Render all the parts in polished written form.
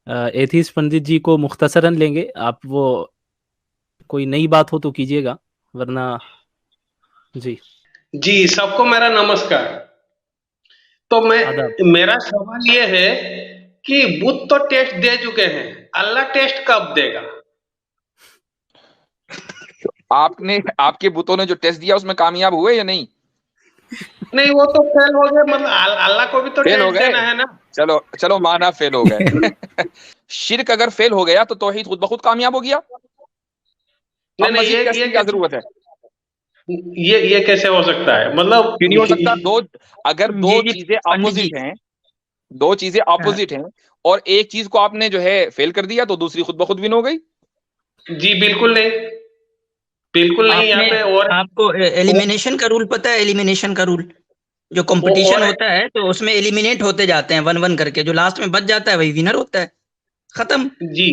एथीस पंडित जी को मुख्तसरन लेंगे। आप वो कोई नई बात हो तो कीजिएगा, वरना। जी। जी, सबको मेरा नमस्कार। तो आदाब। मेरा सवाल ये है कि बुद्ध तो टेस्ट दे चुके हैं, अल्लाह टेस्ट कब देगा? आपने आपके बुतों ने जो टेस्ट दिया उसमें कामयाब हुए या नहीं? नहीं, वो तो फेल हो गए, मतलब अल्लाह को भी तो फेल हो टेस्ट गए। देना है ना। चलो चलो, माना फेल हो गए। शिर्क अगर फेल हो गया तो तौहीद खुद ब खुद कामयाब हो गया। नहीं अब नहीं, मजीद टेस्ट ये की क्या जरूरत है? ये कैसे हो सकता है, मतलब क्यों नहीं हो सकता? अगर दो जी चीजें पंडित जी। अपोजिट हैं, दो चीजें हाँ, अपोजिट हैं, और एक चीज को आपने जो है फेल कर दिया तो दूसरी खुद ब खुद विन हो गई। जी बिल्कुल नहीं, बिल्कुल नहीं यहाँ आपने पे। आपको एलिमिनेशन का रूल पता है? एलिमिनेशन का रूल, जो कंपटीशन और होता है तो उसमें एलिमिनेट होते जाते हैं वन वन करके, जो लास्ट में बच जाता है वही विनर होता है। खत्म। जी,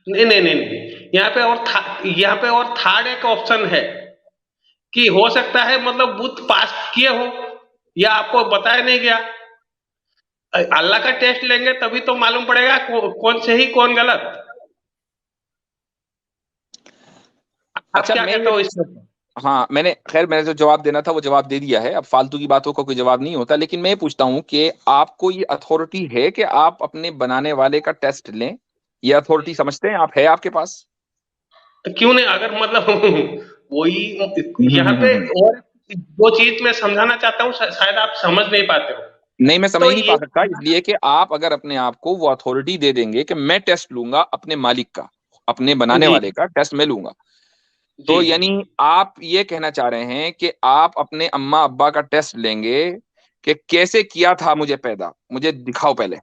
नहीं नहीं नहीं नहीं, यहाँ पे और थर्ड एक ऑप्शन है कि हो सकता है मतलब बुथ पास किए हो या आपको बताया नहीं गया। अल्लाह का टेस्ट लेंगे तभी तो मालूम पड़ेगा कौन सही कौन गलत। आप अच्छा, क्या मैं कहते ये, हो इसमें? हाँ, मैंने जो जवाब देना था वो जवाब दे दिया है। अब फालतू की बातों का कोई जवाब नहीं होता, लेकिन मैं ये पूछता हूँ कि आपको ये अथॉरिटी है कि आप अपने बनाने वाले का टेस्ट लें? ये अथॉरिटी समझते हैं आप, है आपके पास? तो क्यों नहीं, अगर मतलब वही यहाँ पे। हम्म। और वो चीज मैं समझाना चाहता हूँ, शायद आप समझ नहीं पाते हो। नहीं, मैं समझ तो ही नहीं पा ये सकता, इसलिए कि आप अगर अपने आप को वो अथॉरिटी दे देंगे कि मैं टेस्ट लूंगा अपने मालिक का, अपने बनाने जी वाले का टेस्ट मैं लूंगा, जी तो यानी आप ये कहना चाह रहे हैं कि आप अपने अम्मा अब्बा का टेस्ट लेंगे कि कैसे किया था मुझे पैदा, मुझे दिखाओ पहले।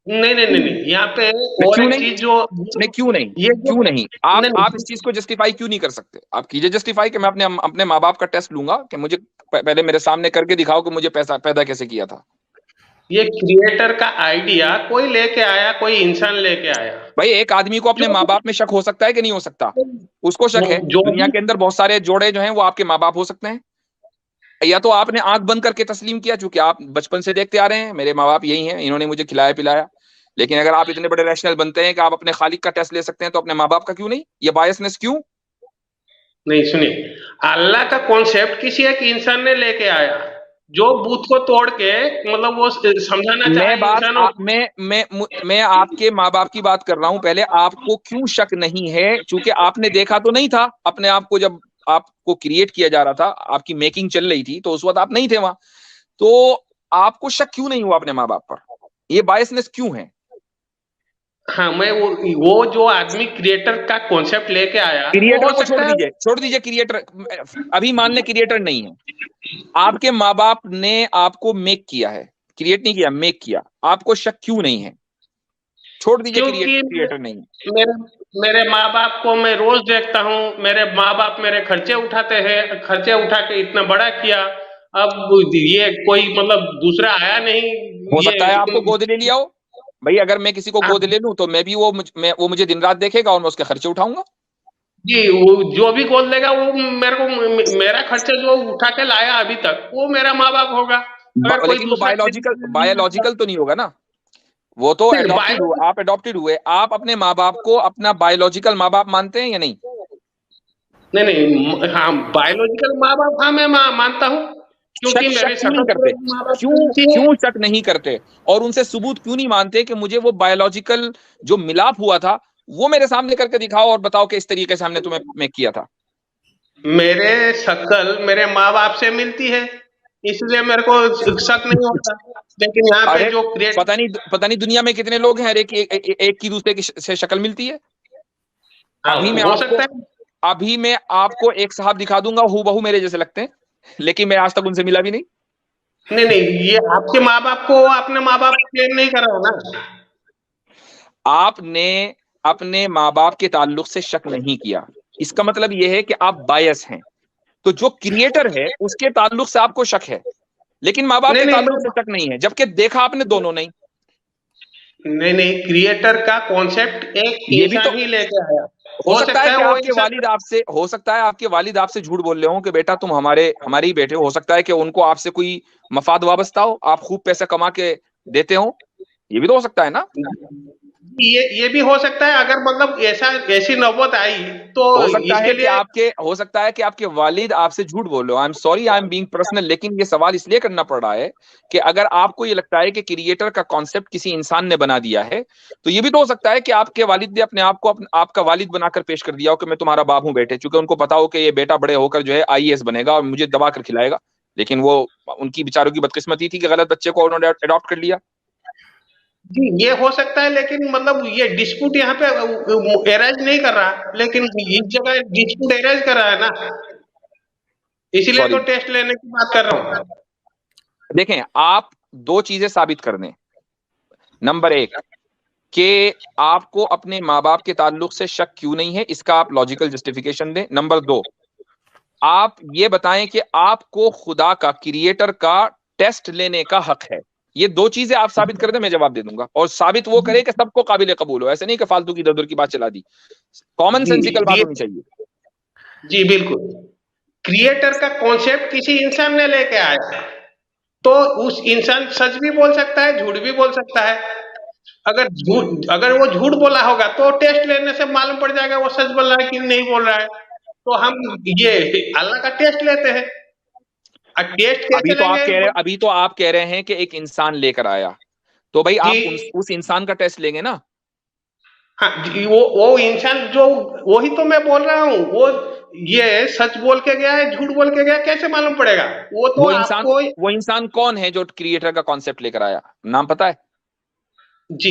नहीं नहीं नहीं नहीं, यहाँ पे नहीं, और क्यों एक नहीं? चीज जो नहीं, क्यों नहीं? ये जो क्यों नहीं? नहीं आप इस नहीं, चीज को जस्टिफाई क्यों नहीं कर सकते? आप कीजिए जस्टिफाई कि मैं अपने माँ बाप का टेस्ट लूंगा कि मुझे पहले मेरे सामने करके दिखाओ कि मुझे पैसा पैदा कैसे किया था। ये क्रिएटर का आइडिया कोई लेके आया, कोई इंसान लेके आया। भाई, एक आदमी को अपने जो माँ बाप में शक हो सकता है कि नहीं हो सकता? उसको शक है। जो दुनिया भी के अंदर बहुत सारे जोड़े जो हैं वो आपके माँ बाप हो सकते हैं। या तो आपने आंख बंद करके तस्लीम किया, चूंकि आप बचपन से देखते आ रहे हैं मेरे माँ बाप यही हैं, इन्होंने मुझे खिलाया पिलाया। लेकिन अगर आप इतने बड़े रैशनल बनते हैं कि आप अपने खालिक का टेस्ट ले सकते हैं, तो अपने माँ बाप का क्यों नहीं? ये बायसनेस क्यों? नहीं, सुनिए, अल्लाह का कॉन्सेप्ट किसी एक इंसान ने लेके आया, जो बूथ को तोड़ के मतलब वो समझाना चाहा मैं बात इंसानों को। मैं आपके माँ बाप की बात कर रहा हूं। पहले आपको क्यों शक नहीं है? चूंकि आपने देखा तो नहीं था अपने आप को, जब आपको क्रिएट किया जा रहा था, आपकी मेकिंग चल रही थी, तो उस वक्त आप नहीं थे वहां। तो आपको शक क्यों नहीं हुआ अपने माँ बाप पर? ये बायसनेस क्यों है? हाँ, मैं वो जो आदमी क्रिएटर का कॉन्सेप्ट लेके आया, वो क्रिएटर हो को सकता है। छोड़ दीजिए क्रिएटर। अभी मान ले क्रिएटर नहीं है, आपके माँ बाप ने आपको मेक किया है, क्रिएट नहीं किया, मेक किया। आपको शक क्यों नहीं है? छोड़ दीजिए क्योंकि क्रिएटर नहीं है। मेरे मेरे माँ बाप को मैं रोज देखता हूँ, मेरे माँ बाप मेरे खर्चे उठाते हैं, खर्चे उठा के इतना बड़ा किया। अब ये कोई मतलब दूसरा आया नहीं। हो ये सकता है आपको गोद ले लिया हो। भाई, अगर मैं किसी को गोद ले लूं तो मैं भी वो मुझे दिन रात देखेगा और मैं उसके खर्चे उठाऊंगा। जी, वो जो भी गोद लेगा वो मेरे को मेरा खर्चा जो उठा के लाया अभी तक, वो मेरा माँ बाप होगा। अगर कोई लेकिन वो दूसरा नहीं आता। बायोलॉजिकल तो नहीं होगा ना। वो तो नहीं एडॉप्टेड हुआ, बायोलॉजी आप एडॉप्टेड हुए। आप अपने माँ बाप को अपना बायोलॉजिकल माँ बाप मानते हैं या नहीं? नहीं नहीं, हाँ बायोलॉजिकल माँ बाप, हाँ मैं मानता हूँ, क्योंकि शक मेरी क्यों नहीं शकल करते? से माँ बाप क्यों मिलती है। क्यों शक नहीं करते? और उनसे सबूत क्यों नहीं मानते कि मुझे वो बायोलॉजिकल जो मिलाप हुआ था वो मेरे सामने करके दिखाओ और बताओ कि इस तरीके से हमने तुम्हें मैं किया था। मेरे शक्ल मेरे माँ बाप से मिलती है, इसलिए मेरे को शक नहीं होता। लेकिन यहाँ पे अरे, जो क्रिएट पता नहीं दुनिया में कितने लोग हैं, हर एक की दूसरे की से शक्ल मिलती है। हाँ अभी मैं हो आपको सकता है। अभी मैं आपको एक साहब दिखा दूंगा, हूबहू बहू मेरे जैसे लगते हैं, लेकिन मैं आज तक उनसे मिला भी नहीं। नहीं नहीं, ये आपके माँ बाप को अपने माँ बाप क्लेम नहीं कर रहा हूँ ना। आपने अपने माँ बाप के ताल्लुक से शक नहीं किया, इसका मतलब यह है कि आप बायस हैं। तो जो क्रिएटर है उसके ताल्लुक से आपको शक है, लेकिन माँ बाप नहीं के नहीं ताल्लुक से शक नहीं है, जबकि देखा आपने दोनों नहीं। नहीं नहीं, क्रिएटर का कॉन्सेप्ट एक ये भी तो इंसान ही लेके आया। हो हो सकता है सकता कि है वो आपके इंसान। वालिद आपसे हो सकता है आपके वालिद आपसे झूठ बोल रहे हो कि बेटा तुम हमारे ही बेटे हो। हो सकता है कि उनको आपसे कोई मफाद वाबस्ता हो, आप खूब पैसा कमा के देते हो, ये भी तो हो सकता है ना। ये भी हो सकता है, अगर मतलब ऐसी नौबत आई तो हो सकता इसके है कि लिए हो सकता है कि आपके वालिद आपसे झूठ बोल रहे हो। I am sorry, I am being personal, लेकिन ये सवाल इसलिए करना पड़ रहा है कि अगर आपको ये लगता है कि क्रिएटर का कॉन्सेप्ट किसी इंसान ने बना दिया है, तो ये भी तो हो सकता है कि आपके वालिद ने अपने आप को आपका वालिद बनाकर पेश कर दिया हो कि मैं तुम्हारा बाप हूं बेटे, चूंकि उनको पता हो कि ये बेटा बड़े होकर जो है IAS बनेगा और मुझे दबा कर खिलाएगा, लेकिन वो उनकी बेचारों की बदकिस्मती थी कि गलत बच्चे को उन्होंने अडॉप्ट कर लिया। जी ये हो सकता है, लेकिन मतलब ये डिस्प्यूट यहाँ पे एराइज नहीं कर रहा, लेकिन इस जगह डिस्प्यूट एराइज कर रहा है ना, इसीलिए सॉरी, तो टेस्ट लेने की बात कर रहा हूँ। देखें, आप दो चीजें साबित कर दें। नंबर एक, कि आपको अपने माँ बाप के ताल्लुक से शक क्यों नहीं है, इसका आप लॉजिकल जस्टिफिकेशन दें। नंबर दो, आप ये बताएं कि आपको खुदा का, क्रिएटर का टेस्ट लेने का हक है। ये दो चीजें आप साबित कर दें, मैं जवाब दे दूंगा। और साबित वो करे कि सबको काबिल कबूल हो, ऐसे नहीं कि फालतू की इधर-उधर की बात चला दी। कॉमन सेंसिकल बात होनी चाहिए। जी बिल्कुल, क्रिएटर का कॉन्सेप्ट किसी इंसान ने लेके आया, तो उस इंसान सच भी बोल सकता है, झूठ भी बोल सकता है। अगर वो झूठ बोला होगा तो टेस्ट लेने से मालूम पड़ जाएगा वो सच बोल रहा है कि नहीं बोल रहा है। तो हम ये अल्लाह का टेस्ट लेते हैं। टेस्ट कैसे लेंगे? अभी तो आप कह रहे हैं कि एक इंसान लेकर आया, तो भाई आप जी उस इंसान का टेस्ट लेंगे ना। हाँ जी, वो इंसान जो, वही तो मैं बोल रहा हूँ, वो ये सच बोल के गया है, झूठ बोल के गया, कैसे मालूम पड़ेगा? वो तो आपको वो इंसान कौन है जो क्रिएटर का कॉन्सेप्ट लेकर आया, नाम पता है? जी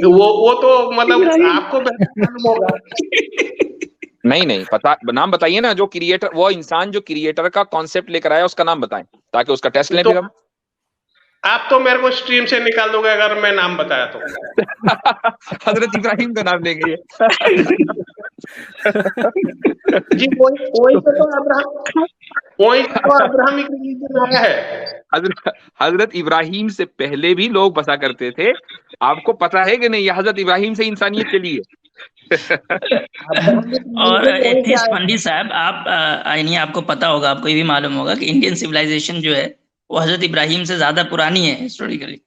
वो तो मतलब आपको बेहतर मालूम होगा। नहीं पता, नाम बताइए ना। जो क्रिएटर, वो इंसान जो क्रिएटर का कॉन्सेप्ट लेकर आया, उसका नाम बताएं ताकि उसका टेस्ट लें तो फिर हम। आप तो मेरे को स्ट्रीम से निकाल दोगे अगर मैं नाम बताया तो। हजरत इब्राहिम का नाम लेंगे ये। जी वही तो अब्राहमिक रिलीजन आया है। हजरत इब्राहिम से पहले भी लोग बसा करते थे, आपको पता है कि नहीं? ये हजरत इब्राहिम से इंसानियत चली है। और एथिस्ट पंडित साहब, आप यानी आपको पता होगा, आपको ये भी मालूम होगा कि इंडियन सिविलाइजेशन जो है वो हजरत इब्राहिम से ज्यादा पुरानी है हिस्टोरिकली।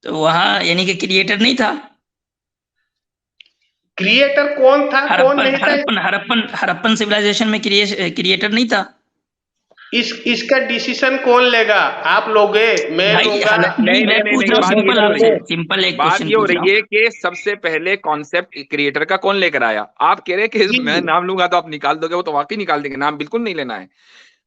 तो वहाँ यानी कि क्रिएटर नहीं था। क्रिएटर कौन था कौन नहीं था? हड़प्पन सिविलाइजेशन में क्रिएटर नहीं था। इसका डिसीजन कौन लेगा? आप लोगे, मैं लूंगा? सिंपल एक बात क्वेश्चन ये हो पूछ रहा रही है कि सबसे पहले कॉन्सेप्ट क्रिएटर का कौन लेकर आया। आप कह रहे हैं कि मैं नाम लूंगा तो आप निकाल दोगे, वो तो वाकई निकाल देंगे, नाम बिल्कुल नहीं लेना है।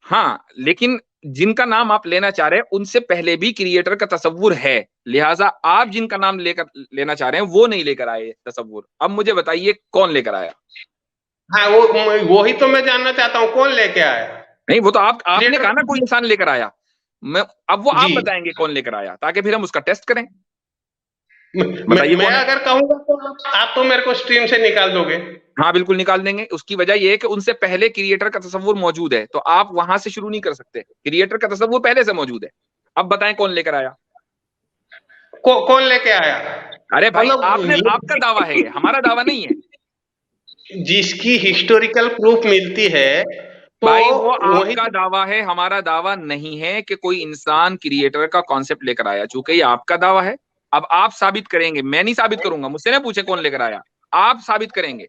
हाँ, लेकिन जिनका नाम आप लेना चाह रहे हैं उनसे पहले भी क्रिएटर का तसव्वुर है, लिहाजा आप जिनका नाम लेना चाह रहे हैं वो नहीं लेकर आए तसव्वुर। अब मुझे बताइए कौन लेकर आया? हाँ वही तो मैं जानना चाहता हूँ, कौन लेके आया? नहीं, वो तो आपने कहा ना कोई इंसान लेकर आया। अब वो आप बताएंगे कौन लेकर आया, ताकि फिर हम उसका टेस्ट करें। मैं अगर कहूंगा तो आप तो मेरे को स्ट्रीम से निकाल दोगे। हाँ बिल्कुल निकाल देंगे। उसकी वजह यह है कि उनसे पहले क्रिएटर का तसव्वुर मौजूद है, तो आप वहां से शुरू नहीं कर सकते। क्रिएटर का तसव्वुर पहले से मौजूद है। अब बताएं कौन लेकर आया? कौन लेके आया? अरे भाई, आपका दावा है, हमारा दावा नहीं है। जिसकी हिस्टोरिकल प्रूफ मिलती है तो भाई वो आपका दावा है, हमारा दावा नहीं है कि कोई इंसान क्रिएटर का कॉन्सेप्ट लेकर आया। चूंकि ये आपका दावा है, अब आप साबित करेंगे, मैं नहीं साबित करूंगा। मुझसे ना पूछे कौन लेकर आया, आप साबित करेंगे।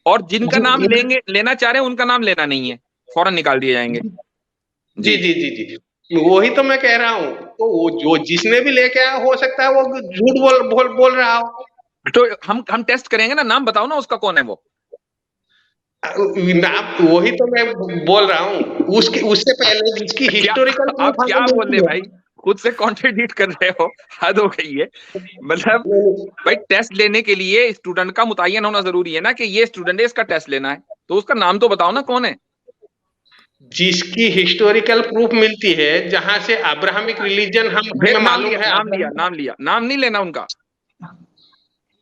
और जिनका नाम लेना चाह रहे हैं उनका नाम लेना नहीं है, फौरन निकाल दिए जाएंगे। जी जी जी जी वही तो मैं कह रहा हूँ। तो वो जो जिसने भी लेके आया, हो सकता है वो झूठ बोल रहा हो। तो हम टेस्ट करेंगे ना। नाम बताओ ना उसका, कौन है वो नाम? वही तो मैं बोल रहा हूँ, उससे पहले जिसकी हिस्टोरिकल आप क्या बोल रहे भाई? खुद से कॉन्ट्रडिक्ट कर रहे हो, हद हो गई है। मतलब भाई, टेस्ट लेने के लिए स्टूडेंट का मुतय्यन होना जरूरी है ना, कि ये स्टूडेंट है, इसका टेस्ट लेना है। तो उसका नाम तो बताओ ना कौन है। जिसकी हिस्टोरिकल प्रूफ मिलती है, जहां से अब्राहमिक रिलीजन हमें मालूम है। नाम नहीं लेना उनका।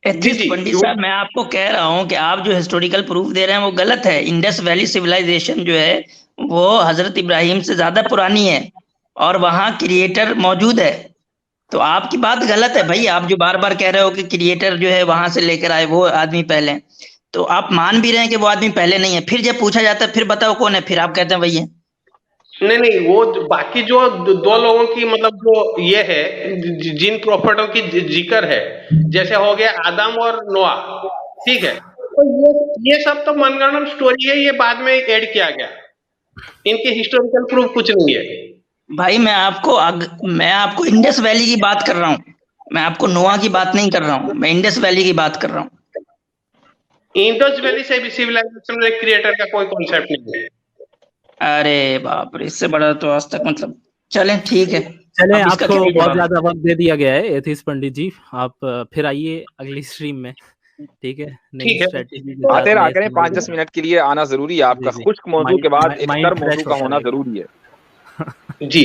पंडित साहब, मैं आपको कह रहा हूँ कि आप जो हिस्टोरिकल प्रूफ दे रहे हैं वो गलत है। इंडस वैली सिविलाइजेशन जो है वो हजरत इब्राहिम से ज्यादा पुरानी है और वहाँ क्रिएटर मौजूद है। तो आपकी बात गलत है भाई। आप जो बार बार कह रहे हो कि क्रिएटर जो है वहां से लेकर आए वो आदमी पहले, तो आप मान भी रहे हैं कि वो आदमी पहले नहीं है। फिर जब पूछा जाता है फिर बताओ कौन है, फिर आप कहते हैं वही है। नहीं, वो बाकी जो दो लोगों की मतलब जो ये है, जिन प्रॉफिटों की जिक्र है, जैसे हो गया आदम और नोआ, ठीक है, तो ये सब तो मनगढ़ंत स्टोरी है, ये बाद में ऐड किया गया, इनके हिस्टोरिकल प्रूफ कुछ नहीं है भाई। मैं आपको इंडस वैली की बात कर रहा हूँ, मैं आपको नोआ की बात नहीं कर रहा हूँ, मैं इंडस वैली की बात कर रहा हूँ। इंडस वैली से भी सिविलाइजेशन में क्रिएटर का कोई कॉन्सेप्ट नहीं है। अरे बाप रे, इससे बड़ा तो आज तक मतलब। चलें ठीक है, चलें, अब इसका आपको क्या बहुत जवाब? ज्यादा वक्त दे दिया गया है एथिस्ट पंडित जी, आप फिर आइए अगली स्ट्रीम में, ठीक है, नई ठीक है, स्ट्रेटेजी के साथ, आते रहा नए करें, सवाल 5-10 मिनट के लिए आना जरूरी है, आपका जी, जी। खुश्क मौजू के बाद एक माइंड तर मौजू फ्रेश का होता होना रहेगा। जरूरी है। जी।